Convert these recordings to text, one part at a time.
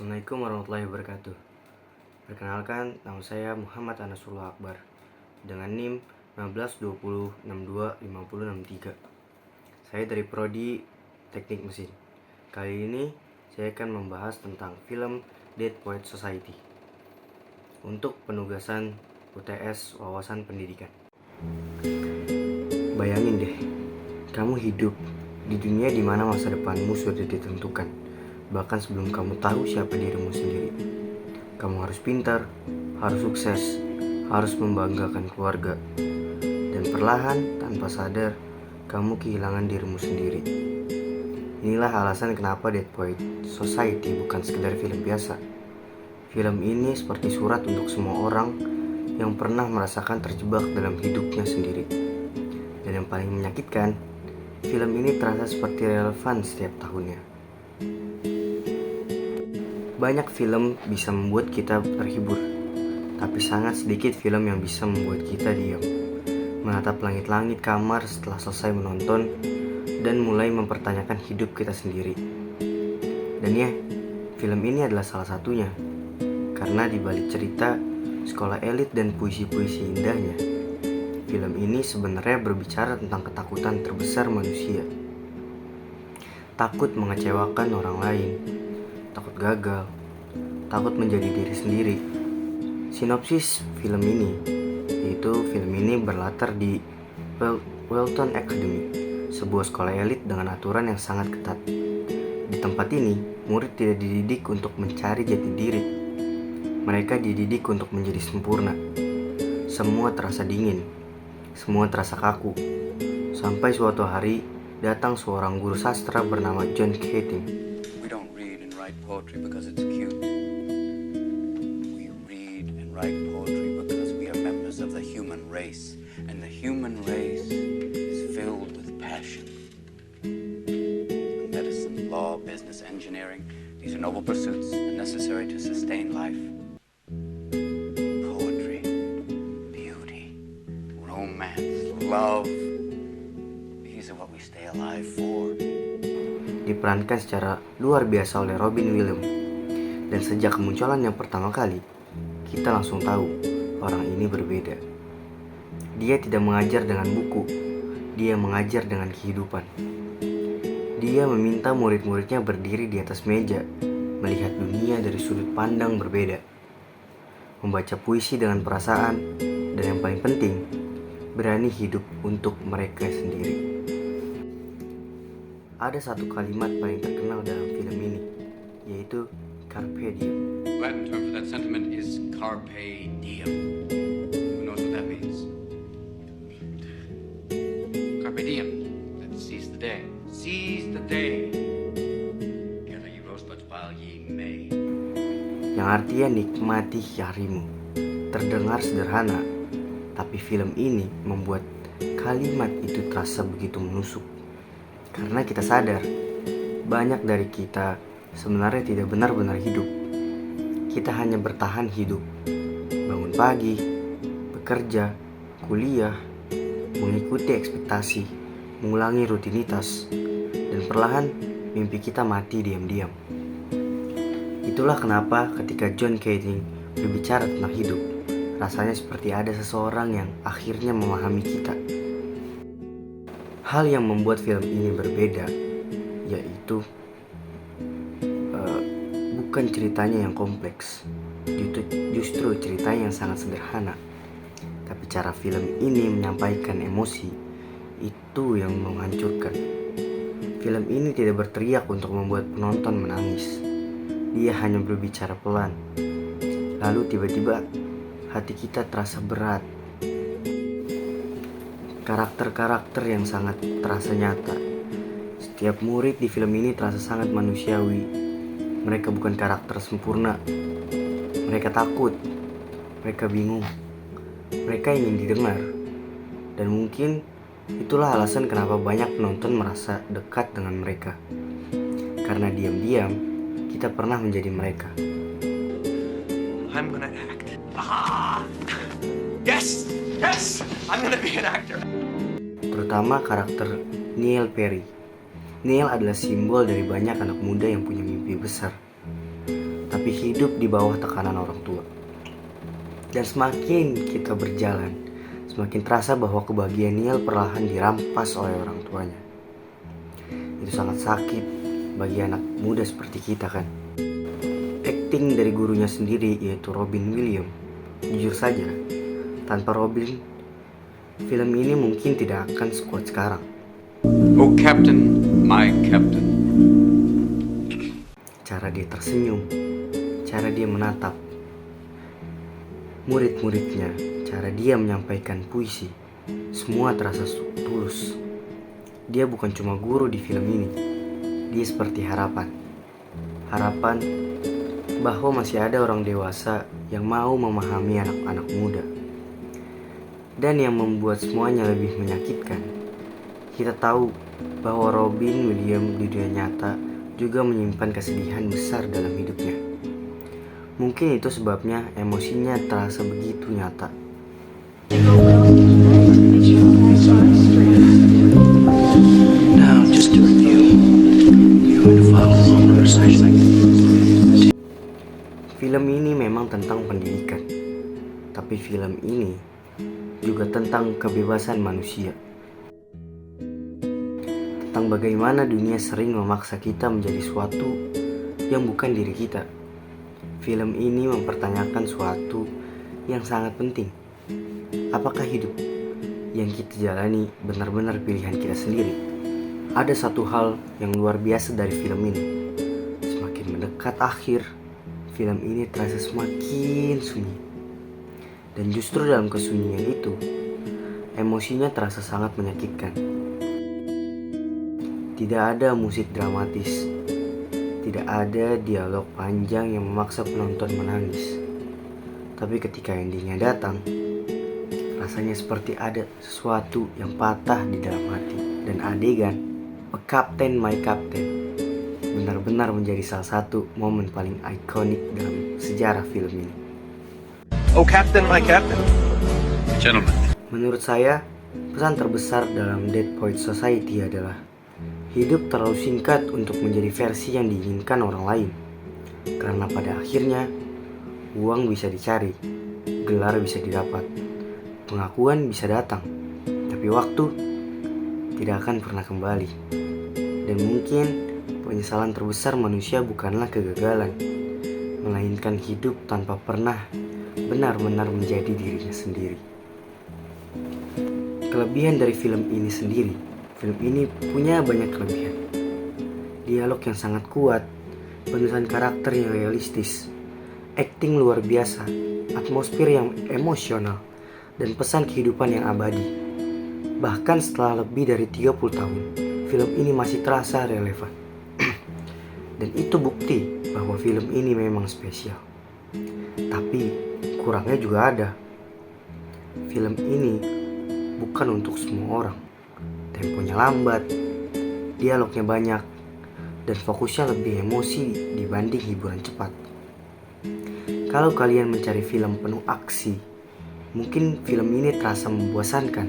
Assalamualaikum warahmatullahi wabarakatuh. Perkenalkan, nama saya Muhammad Anasullah Akbar dengan NIM 1520625063. Saya dari Prodi Teknik Mesin. Kali ini saya akan membahas tentang film Dead Poets Society untuk penugasan UTS Wawasan Pendidikan. Bayangin deh, kamu hidup di dunia di mana masa depanmu sudah ditentukan. Bahkan sebelum kamu tahu siapa dirimu sendiri. Kamu harus pintar, harus sukses, harus membanggakan keluarga. Dan perlahan, tanpa sadar, kamu kehilangan dirimu sendiri. Inilah alasan kenapa Dead Poets Society bukan sekedar film biasa. Film ini seperti surat untuk semua orang yang pernah merasakan terjebak dalam hidupnya sendiri. Dan yang paling menyakitkan, film ini terasa seperti relevan setiap tahunnya. Banyak film bisa membuat kita terhibur, tapi sangat sedikit film yang bisa membuat kita diam, menatap langit-langit kamar setelah selesai menonton, dan mulai mempertanyakan hidup kita sendiri. Dan ya, film ini adalah salah satunya, karena di balik cerita sekolah elit dan puisi-puisi indahnya, film ini sebenarnya berbicara tentang ketakutan terbesar manusia. Takut mengecewakan orang lain, takut gagal, takut menjadi diri sendiri. Sinopsis film ini, yaitu film ini berlatar di Welton Academy, sebuah sekolah elit dengan aturan yang sangat ketat. Di tempat ini, murid tidak dididik untuk mencari jati diri. Mereka dididik untuk menjadi sempurna. Semua terasa dingin, semua terasa kaku. Sampai suatu hari, datang seorang guru sastra bernama John Keating. We don't read and write poetry because it's cute. We read and write poetry because we are members of the human race, and the human race is filled with passion. Medicine, law, business, engineering, these are noble pursuits and necessary to sustain life. Poetry, beauty, romance, love, these are what we stay alive for. Diperankan secara luar biasa oleh Robin Williams. Dan sejak kemunculannya pertama kali, kita langsung tahu orang ini berbeda. Dia tidak mengajar dengan buku, dia mengajar dengan kehidupan. Dia meminta murid-muridnya berdiri di atas meja, melihat dunia dari sudut pandang berbeda, membaca puisi dengan perasaan, dan yang paling penting, berani hidup untuk mereka sendiri. Ada satu kalimat paling terkenal dalam film ini, yaitu Carpe Diem. Latin term for that sentiment is carpe diem. Who knows what that means? Carpe diem. That seize the day. Seize the day. Gather ye rosebuds while ye may. Yang artinya nikmati harimu. Terdengar sederhana, tapi film ini membuat kalimat itu terasa begitu menusuk. Karena kita sadar, banyak dari kita sebenarnya tidak benar-benar hidup. Kita hanya bertahan hidup, bangun pagi, bekerja, kuliah, mengikuti ekspektasi, mengulangi rutinitas, dan perlahan mimpi kita mati diam-diam. Itulah kenapa ketika John Keating berbicara tentang hidup, rasanya seperti ada seseorang yang akhirnya memahami kita. Hal yang membuat film ini berbeda, yaitu bukan ceritanya yang kompleks, justru ceritanya yang sangat sederhana. Tapi cara film ini menyampaikan emosi, itu yang menghancurkan. Film ini tidak berteriak untuk membuat penonton menangis. Dia hanya berbicara pelan. Lalu tiba-tiba hati kita terasa berat. Karakter-karakter yang sangat terasa nyata. Setiap murid di film ini terasa sangat manusiawi. Mereka bukan karakter sempurna. Mereka takut. Mereka bingung. Mereka ingin didengar. Dan mungkin itulah alasan kenapa banyak penonton merasa dekat dengan mereka. Karena diam-diam kita pernah menjadi mereka. I'm gonna act. Yes! Yes! I'm gonna be an actor. Terutama karakter Neil Perry. Neil adalah simbol dari banyak anak muda yang punya mimpi besar, tapi tapi hidup di bawah tekanan orang tua. Dan semakin kita berjalan, semakin terasa bahwa kebahagiaan Neil perlahan dirampas oleh orang tuanya. Itu sangat sakit bagi anak muda seperti kita kan. Akting dari gurunya sendiri yaitu Robin Williams. Jujur saja, tanpa Robin, film ini mungkin tidak akan sekuat sekarang. Oh Captain, my Captain. Cara dia tersenyum, cara dia menatap murid-muridnya, cara dia menyampaikan puisi, semua terasa tulus. Dia bukan cuma guru di film ini, dia seperti harapan bahwa masih ada orang dewasa yang mau memahami anak-anak muda. Dan yang membuat semuanya lebih menyakitkan, kita tahu bahwa Robin Williams di dunia nyata juga menyimpan kesedihan besar dalam hidupnya. Mungkin itu sebabnya emosinya terasa begitu nyata. Now, just to review, you're going to follow along the recital. Film ini memang tentang pendidikan, tapi film ini juga tentang kebebasan manusia. Tentang bagaimana dunia sering memaksa kita menjadi suatu yang bukan diri kita. Film ini mempertanyakan suatu yang sangat penting. Apakah hidup yang kita jalani benar-benar pilihan kita sendiri? Ada satu hal yang luar biasa dari film ini. Semakin mendekat akhir, film ini terasa semakin sunyi. Dan justru dalam kesunyian itu, emosinya terasa sangat menyakitkan. Tidak ada musik dramatis, tidak ada dialog panjang yang memaksa penonton menangis. Tapi ketika endingnya datang, rasanya seperti ada sesuatu yang patah di dalam hati. Dan adegan A Captain My Captain benar-benar menjadi salah satu momen paling ikonik dalam sejarah film ini. Oh Captain, my Captain. Gentlemen. Menurut saya, pesan terbesar dalam Dead Poets Society adalah hidup terlalu singkat untuk menjadi versi yang diinginkan orang lain. Karena pada akhirnya, uang bisa dicari, gelar bisa didapat, pengakuan bisa datang, tapi waktu tidak akan pernah kembali. Dan mungkin penyesalan terbesar manusia bukanlah kegagalan, melainkan hidup tanpa pernah benar-benar menjadi dirinya sendiri. Kelebihan dari film ini sendiri, film ini punya banyak kelebihan. Dialog yang sangat kuat, penulisan karakter yang realistis, akting luar biasa, atmosfer yang emosional, dan pesan kehidupan yang abadi. Bahkan setelah lebih dari 30 tahun, film ini masih terasa relevan. Dan itu bukti bahwa film ini memang spesial. Tapi kurangnya juga ada. Film ini bukan untuk semua orang. Temponya lambat, dialognya banyak, dan fokusnya lebih emosi dibanding hiburan cepat. Kalau kalian mencari film penuh aksi, mungkin film ini terasa membosankan.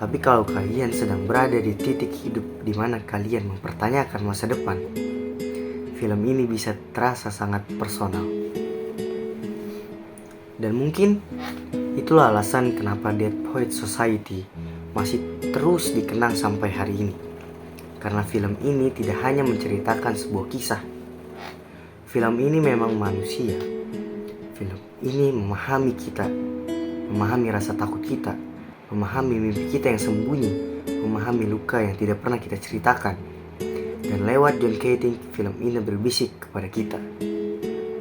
Tapi kalau kalian sedang berada di titik hidup di mana kalian mempertanyakan masa depan, film ini bisa terasa sangat personal. Dan mungkin itulah alasan kenapa Dead Poets Society masih terus dikenang sampai hari ini. Karena film ini tidak hanya menceritakan sebuah kisah. Film ini memang manusia. Film ini memahami kita, memahami rasa takut kita, memahami mimpi kita yang sembunyi, memahami luka yang tidak pernah kita ceritakan. Dan lewat John Keating, film ini berbisik kepada kita.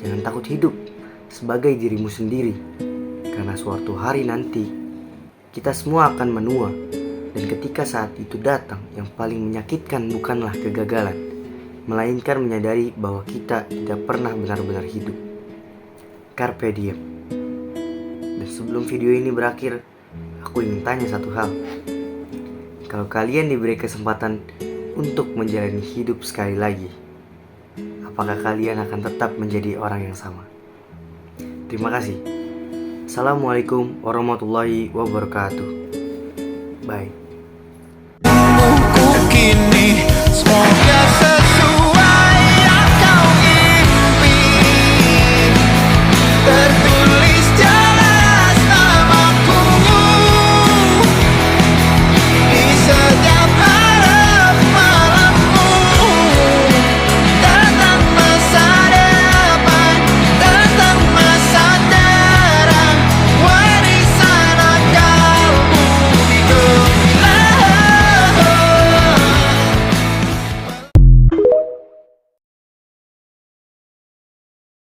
Jangan takut hidup sebagai dirimu sendiri. Karena suatu hari nanti, kita semua akan menua. Dan ketika saat itu datang, yang paling menyakitkan bukanlah kegagalan, melainkan menyadari bahwa kita tidak pernah benar-benar hidup. Carpe diem. Dan sebelum video ini berakhir, aku ingin tanya satu hal. Kalau kalian diberi kesempatan untuk menjalani hidup sekali lagi, apakah kalian akan tetap menjadi orang yang sama? Terima kasih. Assalamualaikum warahmatullahi wabarakatuh. Bye. Kini semua